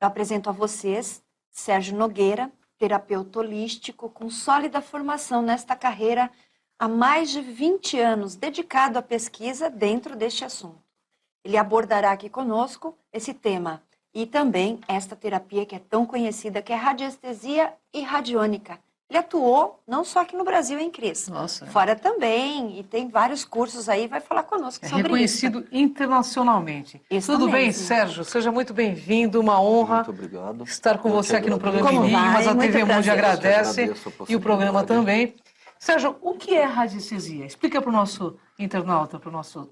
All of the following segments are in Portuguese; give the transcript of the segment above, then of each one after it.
Eu apresento a vocês Sérgio Nogueira, terapeuta holístico com sólida formação nesta carreira há mais de 20 anos, dedicado à pesquisa dentro deste assunto. Ele abordará aqui conosco esse tema e também esta terapia que é tão conhecida, que é radiestesia e radiônica. Ele atuou não só aqui no Brasil, hein, Cris? Nossa. Fora também, e tem vários cursos aí, vai falar conosco sobre reconhecido internacionalmente. Isso Tudo bem, mesmo. Sérgio? Seja muito bem-vindo, uma honra Muito obrado. estar com você aqui no programa Como Enigmas. vai? A Muito TV Mundi prazer. agradece e o programa possibilidade. também. Sérgio, o que é radiestesia? Explica para o nosso internauta, para o nosso...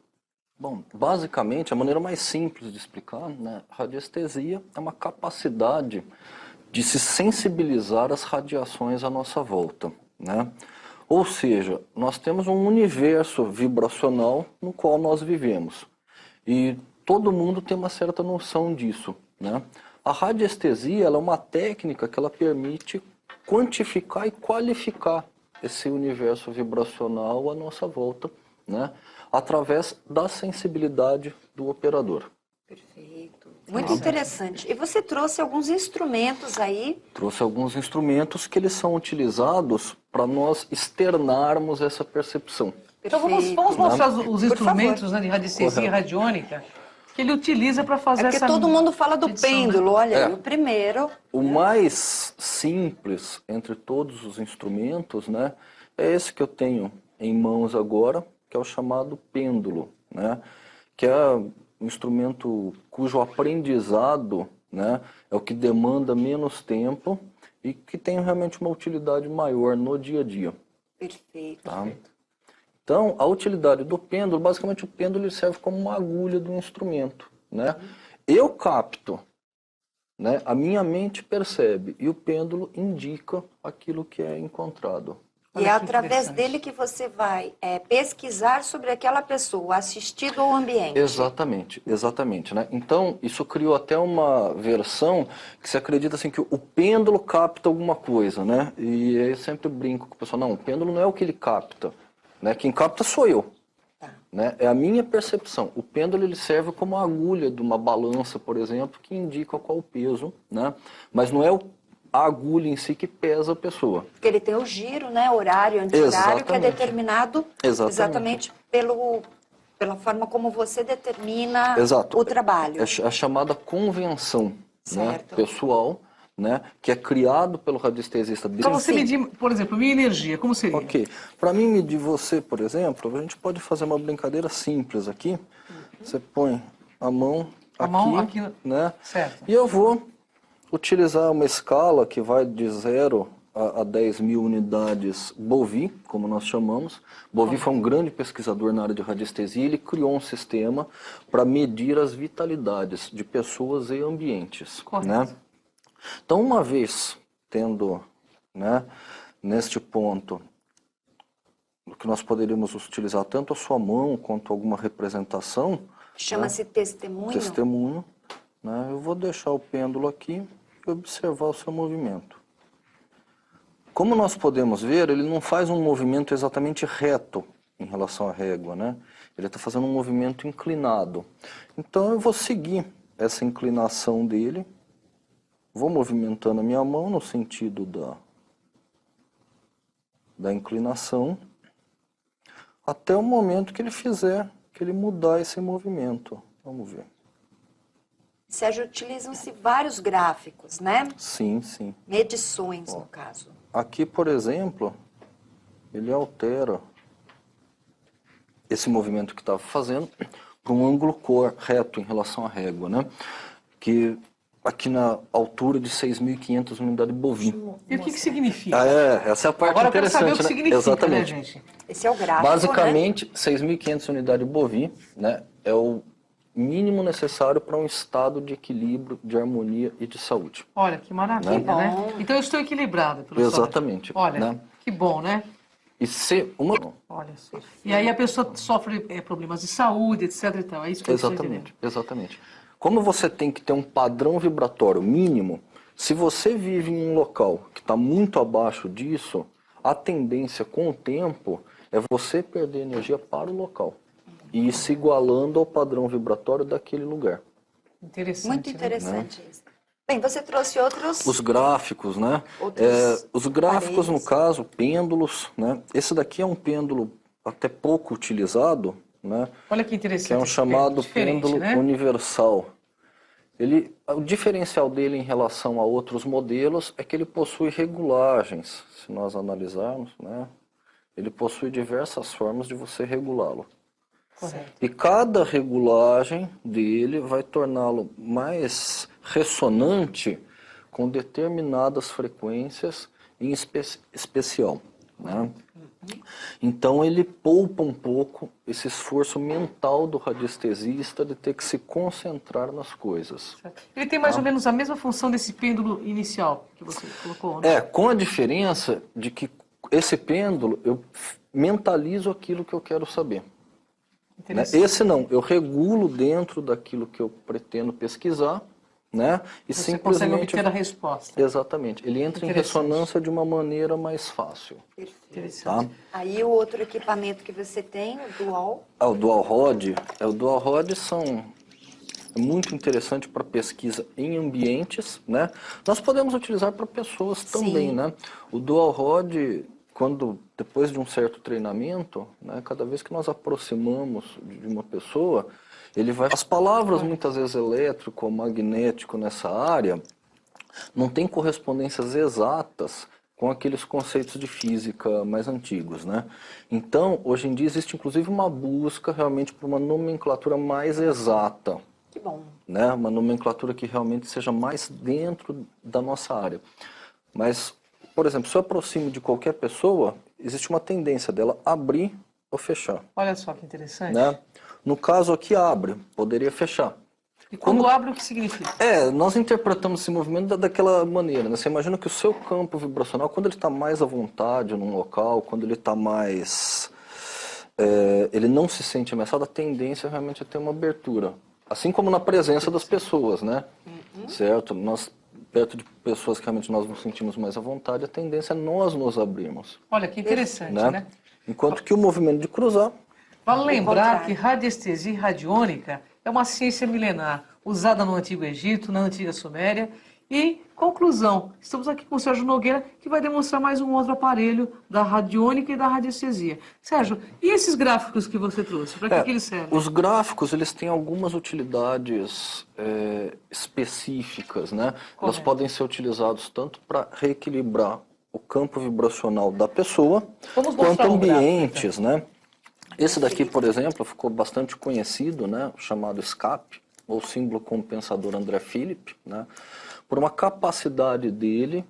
Bom, basicamente, a maneira mais simples de explicar, né, radiestesia é uma capacidade de se sensibilizar às radiações à nossa volta, né? Ou seja, nós temos um universo vibracional no qual nós vivemos. E todo mundo tem uma certa noção disso, né? A radiestesia ela é uma técnica que ela permite quantificar e qualificar esse universo vibracional à nossa volta, né? Através da sensibilidade do operador. Perfeito. Muito interessante. E você trouxe alguns instrumentos aí. Trouxe alguns instrumentos que eles são utilizados para nós externarmos essa percepção. Então vamos Perfeito. mostrar os Por instrumentos, favor. né, de radiestesia e Correto. radiônica que ele utiliza para fazer É porque essa todo mundo fala do medição, né? pêndulo. Olha, É. o primeiro. O mais simples entre todos os instrumentos, né, é esse que eu tenho em mãos agora, que é o chamado pêndulo, né, que é um instrumento cujo aprendizado, né, é o que demanda menos tempo e que tem realmente uma utilidade maior no dia a dia. Perfeito. Tá? Então, a utilidade do pêndulo, basicamente o pêndulo ele serve como uma agulha do instrumento, né? Eu capto, né? A minha mente percebe e o pêndulo indica aquilo que é encontrado. E Olha é que através interessante. dele que você vai pesquisar sobre aquela pessoa, assistido ao ambiente. Exatamente, exatamente, né? Então, isso criou até uma versão que se acredita assim que o pêndulo capta alguma coisa, né? E aí eu sempre brinco com o pessoal, não, o pêndulo não é o que ele capta, né? Quem capta sou eu. Tá. Né? É a minha percepção. O pêndulo ele serve como a agulha de uma balança, por exemplo, que indica qual o peso, né? Mas não é a agulha em si que pesa a pessoa. Porque ele tem o giro, né, horário, anti-horário, que é Exatamente. determinado Exatamente. pela forma como você determina Exato. o trabalho. É a chamada convenção, né, Certo. pessoal, né, que é criado pelo radiestesista. Para você medir, por exemplo, minha energia, como seria? Ok. Para mim medir você, por exemplo, a gente pode fazer uma brincadeira simples aqui. Você põe a mão aqui, né? Certo. E eu vou utilizar uma escala que vai de 0 a 10 mil unidades Bovie, como nós chamamos. Bovie foi um grande pesquisador na área de radiestesia e ele criou um sistema para medir as vitalidades de pessoas e ambientes. Correto. Né? Então, uma vez tendo, né, neste ponto, que nós poderíamos utilizar tanto a sua mão quanto alguma representação, Chama-se testemunho. testemunho, né, eu vou deixar o pêndulo aqui e observar o seu movimento. Como nós podemos ver, ele não faz um movimento exatamente reto em relação à régua, né? Ele está fazendo um movimento inclinado. Então eu vou seguir essa inclinação dele, vou movimentando a minha mão no sentido da inclinação, até o momento que ele fizer, que ele mudar esse movimento. Vamos ver. Sérgio, utilizam-se vários gráficos, né? Sim, sim. Medições, no caso. Aqui, por exemplo, ele altera esse movimento que estava fazendo para um ângulo reto em relação à régua, né? Que aqui na altura de 6.500 unidades bovina. E o que significa? Essa é a parte Agora eu quero interessante, saber o que né? significa, Exatamente. né, gente? Esse é o gráfico, Basicamente, 6.500 unidades bovina, né? É o mínimo necessário para um estado de equilíbrio, de harmonia e de saúde. Olha, que maravilha, Que bom. né? Então eu estou equilibrada, professor. Exatamente. Olha, Né? que bom, né? E se uma... Olha só. E aí a pessoa sofre problemas de saúde, etc. e tal. É isso que eu estou entendendo. Exatamente, exatamente. Como você tem que ter um padrão vibratório mínimo, se você vive em um local que está muito abaixo disso, a tendência com o tempo é você perder energia para o local e ir se igualando ao padrão vibratório daquele lugar. Interessante. Muito né? interessante isso. Bem, você trouxe outros... Os gráficos, né? Os gráficos, no caso, pêndulos, né? Esse daqui é um pêndulo até pouco utilizado, né? Olha que interessante. Que é um chamado pêndulo né? universal. O diferencial dele em relação a outros modelos é que ele possui regulagens. Se nós analisarmos, né? Ele possui diversas formas de você regulá-lo. Correto. E cada regulagem dele vai torná-lo mais ressonante com determinadas frequências em especial, né? Então ele poupa um pouco esse esforço mental do radiestesista de ter que se concentrar nas coisas. Ele tem mais ou menos a mesma função desse pêndulo inicial que você colocou, né? Com a diferença de que esse pêndulo, eu mentalizo aquilo que eu quero saber. Né? Esse não, eu regulo dentro daquilo que eu pretendo pesquisar, né? E você simplesmente consegue obter a resposta. Exatamente, ele entra em ressonância de uma maneira mais fácil. Interessante. Tá? Aí o outro equipamento que você tem, o Dual... O Dual Rod, o Dual Rod é muito interessante para pesquisa em ambientes, né? Nós podemos utilizar para pessoas também, né? O Dual Rod, depois de um certo treinamento, né, cada vez que nós aproximamos de uma pessoa, ele vai... As palavras, muitas vezes, elétrico ou magnético nessa área, não tem correspondências exatas com aqueles conceitos de física mais antigos, né? Então, hoje em dia, existe inclusive uma busca realmente por uma nomenclatura mais exata. Que bom. Né? Uma nomenclatura que realmente seja mais dentro da nossa área. Mas, por exemplo, se eu aproximo de qualquer pessoa, existe uma tendência dela abrir ou fechar. Olha só que interessante. Né? No caso aqui, abre, poderia fechar. E quando abre, o que significa? Nós interpretamos esse movimento daquela maneira, né? Você imagina que o seu campo vibracional, quando ele está mais à vontade num local, quando ele está mais... ele não se sente ameaçado, a tendência realmente é ter uma abertura. Assim como na presença das pessoas, né? Certo? Nós, perto de pessoas que realmente nós nos sentimos mais à vontade, a tendência é nós nos abrirmos. Olha, que interessante, né? Enquanto que o movimento de cruzar... Vale lembrar que radiestesia radiônica é uma ciência milenar, usada no Antigo Egito, na Antiga Suméria. E, conclusão, estamos aqui com o Sérgio Nogueira, que vai demonstrar mais um outro aparelho da radiônica e da radiestesia. Sérgio, e esses gráficos que você trouxe, para que eles servem? Os gráficos, eles têm algumas utilidades específicas, né? Eles podem ser utilizados tanto para reequilibrar o campo vibracional da pessoa, quanto ambientes, né? Esse daqui, por exemplo, ficou bastante conhecido, né? Chamado SCAP, ou símbolo compensador André Philip, né? Por uma capacidade dele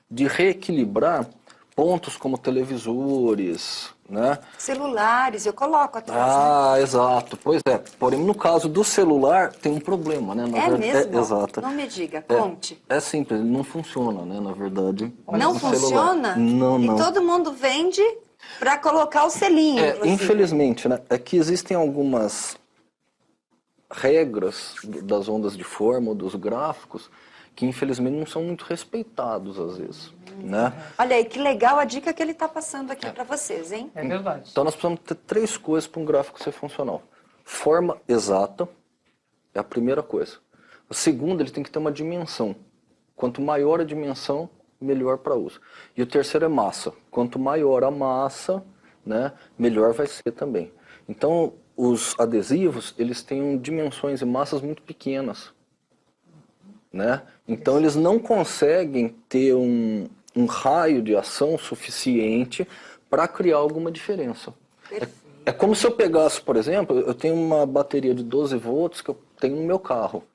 de reequilibrar pontos como televisores, né? Celulares, eu coloco atrás. Né? Exato. Pois é. Porém, no caso do celular, tem um problema, né? Mesmo? Exato. Não me diga, conte. É simples, ele não funciona, né? Na verdade. Não funciona? Não. E todo mundo vende para colocar o selinho, infelizmente, né? É que existem algumas regras das ondas de forma, dos gráficos, que infelizmente não são muito respeitados às vezes, né? Olha aí, que legal a dica que ele está passando aqui para vocês, hein? É verdade. Então nós precisamos ter 3 coisas para um gráfico ser funcional. Forma exata é a primeira coisa. A segunda, ele tem que ter uma dimensão. Quanto maior a dimensão, melhor para uso. E o terceiro é massa. Quanto maior a massa, né, melhor vai ser também. Então, os adesivos, eles têm dimensões e massas muito pequenas, né? Então, eles não conseguem ter um raio de ação suficiente para criar alguma diferença. É como se eu pegasse, por exemplo, eu tenho uma bateria de 12 volts que eu tenho no meu carro.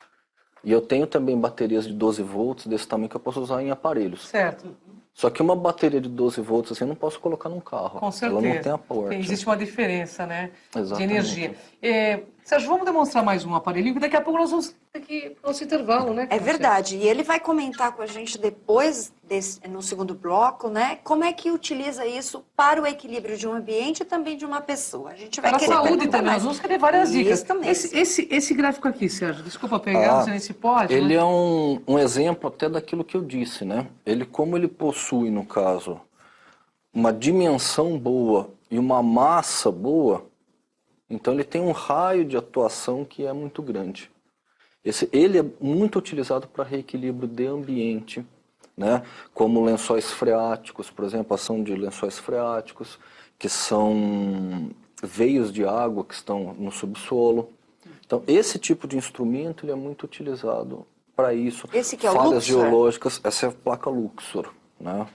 E eu tenho também baterias de 12 volts desse tamanho que eu posso usar em aparelhos. Certo. Só que uma bateria de 12 volts assim eu não posso colocar num carro. Com certeza. Ela não tem aporte. Existe uma diferença, né? Exatamente. De energia. Sérgio, vamos demonstrar mais um aparelhinho, que daqui a pouco nós vamos ter que ir para o nosso intervalo, né? É verdade. E ele vai comentar com a gente depois, no segundo bloco, né? Como é que utiliza isso para o equilíbrio de um ambiente e também de uma pessoa. A gente vai para a saúde também, mais. nós vamos querer várias dicas. Isso Esse gráfico aqui, Sérgio, desculpa pegar, não sei se pode. Ele é um exemplo até daquilo que eu disse, né? Como ele possui, no caso, uma dimensão boa e uma massa boa, então ele tem um raio de atuação que é muito grande. Ele é muito utilizado para reequilíbrio de ambiente, né? Como lençóis freáticos, por exemplo, ação de lençóis freáticos, que são veios de água que estão no subsolo. Então, esse tipo de instrumento ele é muito utilizado para isso. Esse que é o falhas Luxor? geológicas, essa é a placa Luxor, né?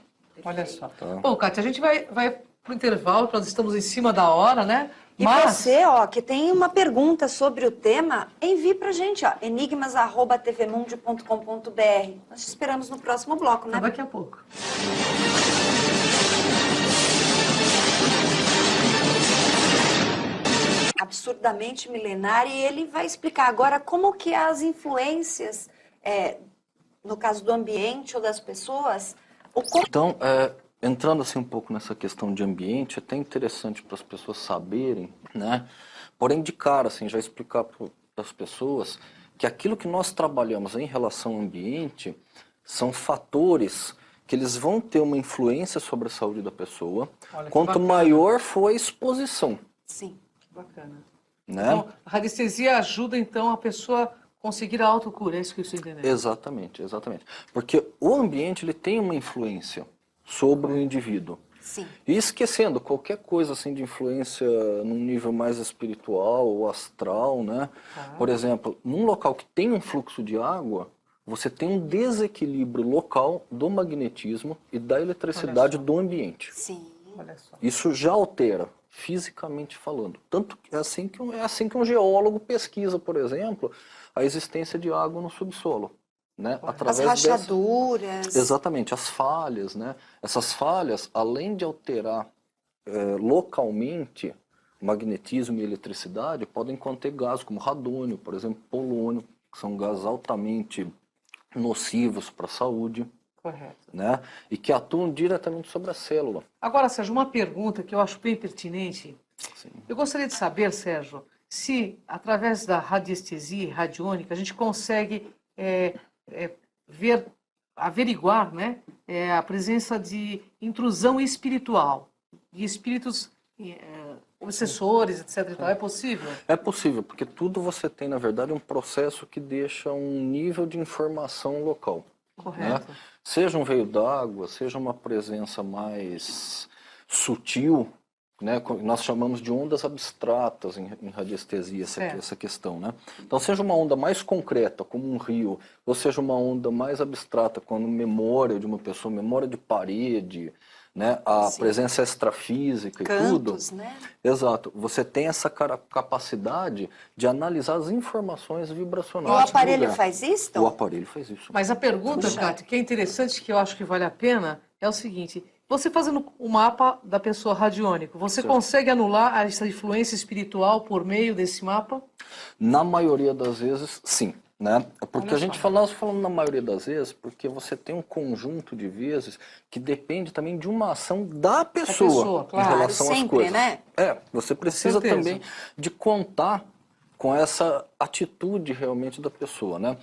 Olha só. Tá. Bom, Kátia, a gente vai para o intervalo, nós estamos em cima da hora, né? E você, ó, que tem uma pergunta sobre o tema, envie pra gente, ó, enigmas@tvmundi.com.br. Nós te esperamos no próximo bloco, né? Então, daqui a pouco. Absurdamente milenar, e ele vai explicar agora como que as influências, no caso do ambiente ou das pessoas, Então, entrando assim um pouco nessa questão de ambiente, é até interessante para as pessoas saberem, né? Porém, de cara, assim, já explicar para as pessoas que aquilo que nós trabalhamos em relação ao ambiente são fatores que eles vão ter uma influência sobre a saúde da pessoa, Olha, que quanto bacana. maior for a exposição, sim, Bacana. né? Então, a radiestesia ajuda, então, a pessoa a conseguir a autocura, é isso que eu estou entendendo. Exatamente, exatamente. Porque o ambiente ele tem uma influência sobre o indivíduo. sim. E esquecendo qualquer coisa assim de influência num nível mais espiritual ou astral, né? Por exemplo, num local que tem um fluxo de água, você tem um desequilíbrio local do magnetismo e da eletricidade do ambiente. Sim. Olha só. Isso já altera, fisicamente falando. Tanto que é assim que um geólogo pesquisa, por exemplo, a existência de água no subsolo, né? As Através rachaduras. Exatamente, as falhas, né? Essas falhas, além de alterar localmente magnetismo e eletricidade, podem conter gases como radônio, por exemplo, polônio, que são gases altamente nocivos para a saúde, Correto. né? E que atuam diretamente sobre a célula. Agora, Sérgio, uma pergunta que eu acho bem pertinente. Sim. Eu gostaria de saber, Sérgio, se através da radiestesia radiônica a gente consegue averiguar, né, a presença de intrusão espiritual, de espíritos obsessores, etc. e tal. É possível? É possível, porque tudo você tem, na verdade, um processo que deixa um nível de informação local. Correto. Né? Seja um veio d'água, seja uma presença mais sutil, né? Nós chamamos de ondas abstratas em radiestesia essa questão. Né? Então, seja uma onda mais concreta, como um rio, ou seja uma onda mais abstrata, como memória de uma pessoa, memória de parede, né? A presença extrafísica e Cantos, tudo. né? Exato. Você tem essa capacidade de analisar as informações E vibracionais. o aparelho do lugar. faz isso? O aparelho faz isso. Mas a pergunta, Puxa. Cátia, que é interessante, que eu acho que vale a pena, é o seguinte: você fazendo o mapa da pessoa radiônico, você Certo. consegue anular essa influência espiritual por meio desse mapa? Na maioria das vezes, sim. Né? Porque Olha a gente só. nós falamos na maioria das vezes, porque você tem um conjunto de vezes que depende também de uma ação da pessoa, claro. em relação às Sempre, coisas. né? Você precisa certeza. também de contar com essa atitude realmente da pessoa, né?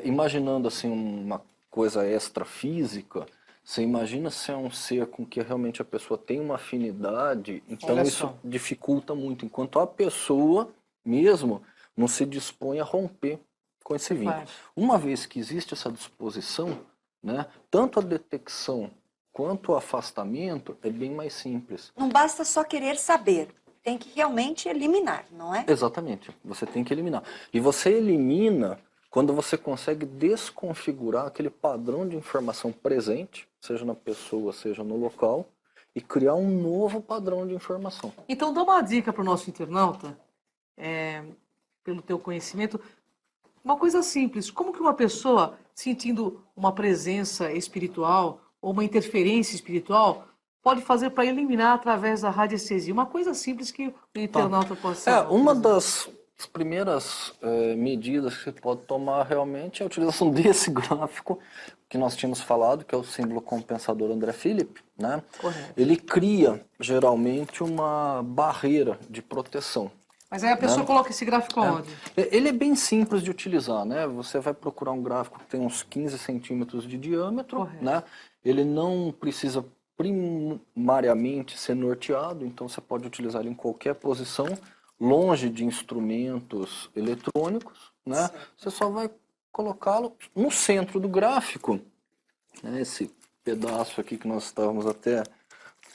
Imaginando assim uma coisa extrafísica, você imagina se é um ser com que realmente a pessoa tem uma afinidade, então Olha isso só. dificulta muito, enquanto a pessoa mesmo não se dispõe a romper com esse vínculo. Claro. Uma vez que existe essa disposição, né, tanto a detecção quanto o afastamento é bem mais simples. Não basta só querer saber, tem que realmente eliminar, não é? Exatamente, você tem que eliminar. E você elimina quando você consegue desconfigurar aquele padrão de informação presente, seja na pessoa, seja no local, e criar um novo padrão de informação. Então, dá uma dica para o nosso internauta, pelo teu conhecimento, uma coisa simples: como que uma pessoa, sentindo uma presença espiritual ou uma interferência espiritual, pode fazer para eliminar através da radiestesia? Uma coisa simples que o internauta possa Uma utilizar. das primeiras medidas que você pode tomar realmente é a utilização desse gráfico que nós tínhamos falado, que é o símbolo compensador André Philip, né? Correto. Ele cria geralmente uma barreira de proteção. Mas aí a pessoa coloca esse gráfico aonde? Ele é bem simples de utilizar, né? Você vai procurar um gráfico que tem uns 15 centímetros de diâmetro, Correto. né? Ele não precisa primariamente ser norteado, então você pode utilizar ele em qualquer posição. longe de instrumentos eletrônicos, né? Você só vai colocá-lo no centro do gráfico, né? Esse pedaço aqui que nós estávamos até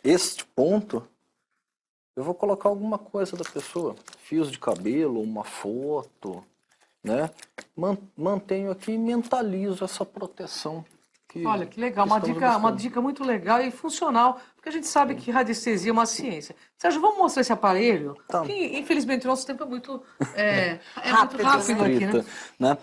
este ponto, eu vou colocar alguma coisa da pessoa, fios de cabelo, uma foto, né? Mantenho aqui e mentalizo essa proteção. Olha, que legal, uma dica muito legal e funcional, porque a gente sabe que radiestesia é uma ciência. Sérgio, vamos mostrar esse aparelho? Tá. Que, infelizmente, o nosso tempo é muito Rápido, aqui, né?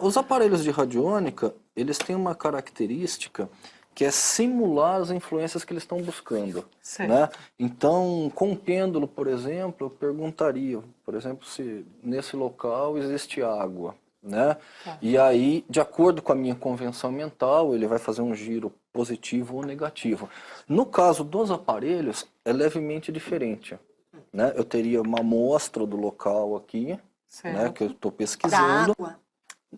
Os aparelhos de radiônica, eles têm uma característica que é simular as influências que eles estão buscando, né? Então, com o pêndulo, por exemplo, eu perguntaria, por exemplo, se nesse local existe água, né? Tá. E aí, de acordo com a minha convenção mental, ele vai fazer um giro positivo ou negativo. No caso dos aparelhos, é levemente diferente, né? Eu teria uma amostra do local aqui, né, que eu estou pesquisando. Da água?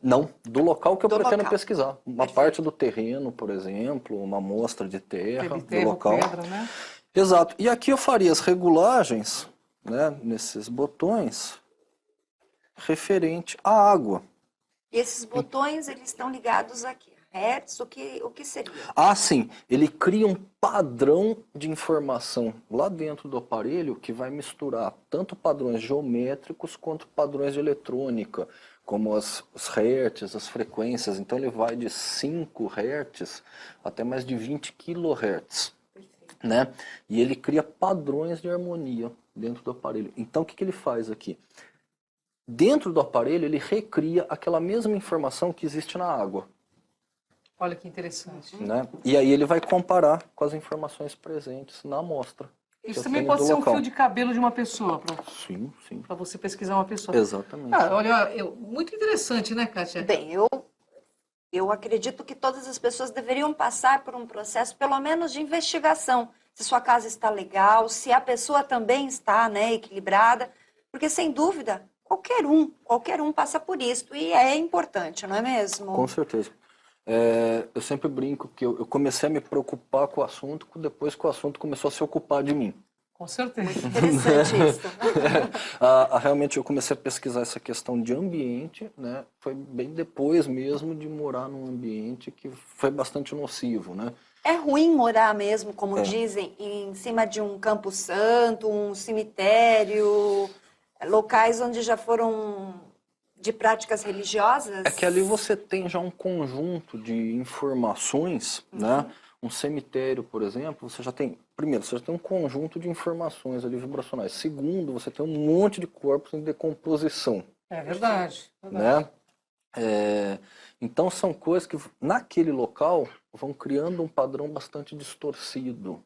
Não, do local que eu pretendo local. pesquisar. Uma parte do terreno, por exemplo, uma amostra de terra, do local. Pedra, né? Exato. E aqui eu faria as regulagens, né, nesses botões, referente à água. E esses botões, eles estão ligados aqui. Hertz, o que seria? Ah, sim. Ele cria um padrão de informação lá dentro do aparelho que vai misturar tanto padrões geométricos quanto padrões de eletrônica, como os hertz, as frequências. Então ele vai de 5 hertz até mais de 20 kHz, né? E ele cria padrões de harmonia dentro do aparelho. Então o que ele faz aqui? Dentro do aparelho ele recria aquela mesma informação que existe na água. Olha que interessante. Né? E aí ele vai comparar com as informações presentes na amostra. Isso também pode ser um fio de cabelo de uma pessoa. Sim, sim. Para você pesquisar uma pessoa. Exatamente. Olha, muito interessante, né, Kátia? Bem, eu acredito que todas as pessoas deveriam passar por um processo, pelo menos, de investigação. Se sua casa está legal, se a pessoa também está, né, equilibrada. Porque, sem dúvida, qualquer um passa por isso. E é importante, não é mesmo? Com certeza. Eu sempre brinco que eu comecei a me preocupar com o assunto depois que o assunto começou a se ocupar de mim. Com certeza. Muito interessante isso. Realmente eu comecei a pesquisar essa questão de ambiente, né? Foi bem depois mesmo de morar num ambiente que foi bastante nocivo, né? É ruim morar mesmo, como dizem, em cima de um campo santo, um cemitério, locais onde já foram de práticas religiosas? É que ali você tem já um conjunto de informações, né? Um cemitério, por exemplo, você já tem... Primeiro, você já tem um conjunto de informações ali vibracionais. Segundo, você tem um monte de corpos em decomposição. É verdade. Né? Então, são coisas que, naquele local, vão criando um padrão bastante distorcido.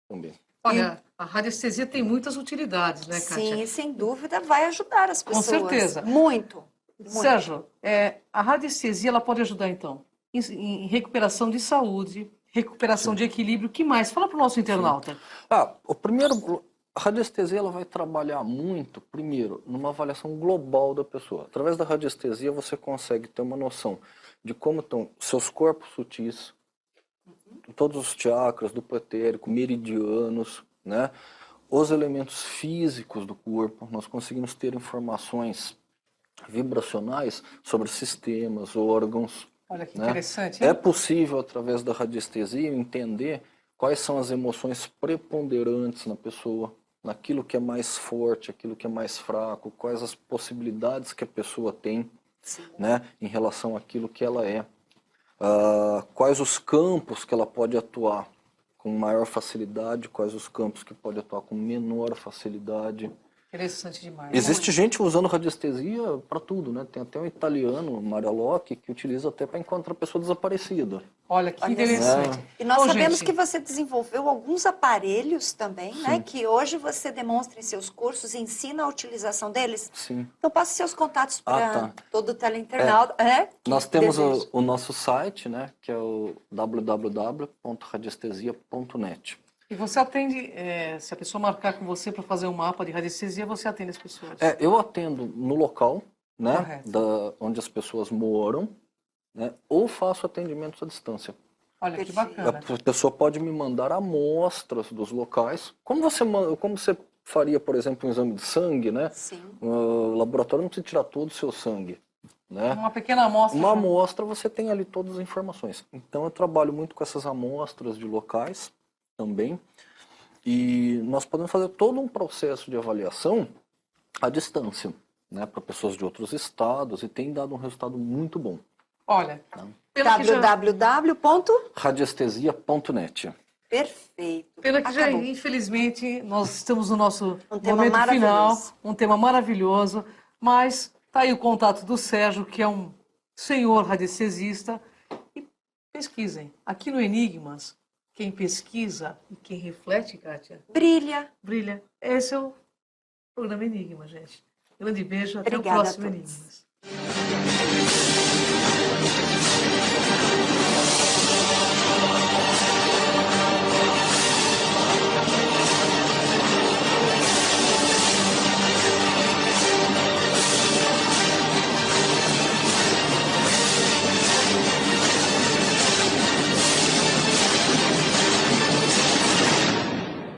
Também. Olha, a radiestesia tem muitas utilidades, né, Kátia? Sim, sem dúvida vai ajudar as pessoas. Com certeza. Muito. Sérgio, a radiestesia ela pode ajudar, então, em recuperação de saúde, recuperação de equilíbrio. O que mais? Fala para o nosso internauta. O primeiro, a radiestesia ela vai trabalhar muito, primeiro, numa avaliação global da pessoa. Através da radiestesia você consegue ter uma noção de como estão seus corpos sutis, todos os chakras, duplo etérico, meridianos, né? Os elementos físicos do corpo. Nós conseguimos ter informações vibracionais sobre sistemas, órgãos. Olha que né? interessante. É possível, através da radiestesia, entender quais são as emoções preponderantes na pessoa, naquilo que é mais forte, aquilo que é mais fraco, quais as possibilidades que a pessoa tem, né, em relação àquilo que ela é. Quais os campos que ela pode atuar com maior facilidade, quais os campos que pode atuar com menor facilidade. Interessante demais. Existe gente usando radiestesia para tudo, né? Tem até um italiano, Mario Locke, que utiliza até para encontrar pessoa desaparecida. Olha, que interessante. E nós sabemos que você desenvolveu alguns aparelhos também, né? Que hoje você demonstra em seus cursos e ensina a utilização deles. Sim. Então passe seus contatos para todo o teleinternauta. Nós temos o nosso site, né? Que é o www.radiestesia.net. E você atende, se a pessoa marcar com você para fazer um mapa de radiestesia, você atende as pessoas? Eu atendo no local, né, Correto. onde as pessoas moram, né, ou faço atendimentos à distância. Olha que Perfeito. bacana. A pessoa pode me mandar amostras dos locais, como você faria, por exemplo, um exame de sangue, né? Sim. O laboratório não precisa tirar todo o seu sangue, né? Uma pequena amostra. Uma já. amostra, você tem ali todas as informações. Então eu trabalho muito com essas amostras de locais também. E nós podemos fazer todo um processo de avaliação à distância, né, para pessoas de outros estados, e tem dado um resultado muito bom. Olha, pena que já, www. Radiestesia.net. Perfeito. pena que já, Acabou. infelizmente, nós estamos no nosso Um tema momento final, maravilhoso. um tema maravilhoso, mas tá aí o contato do Sérgio, que é um senhor radiestesista, e pesquisem. Aqui no Enigmas, quem pesquisa e quem reflete, Kátia, Brilha. brilha. Esse é o programa Enigma, gente. Grande beijo, até Obrigada o próximo a todos. Enigmas.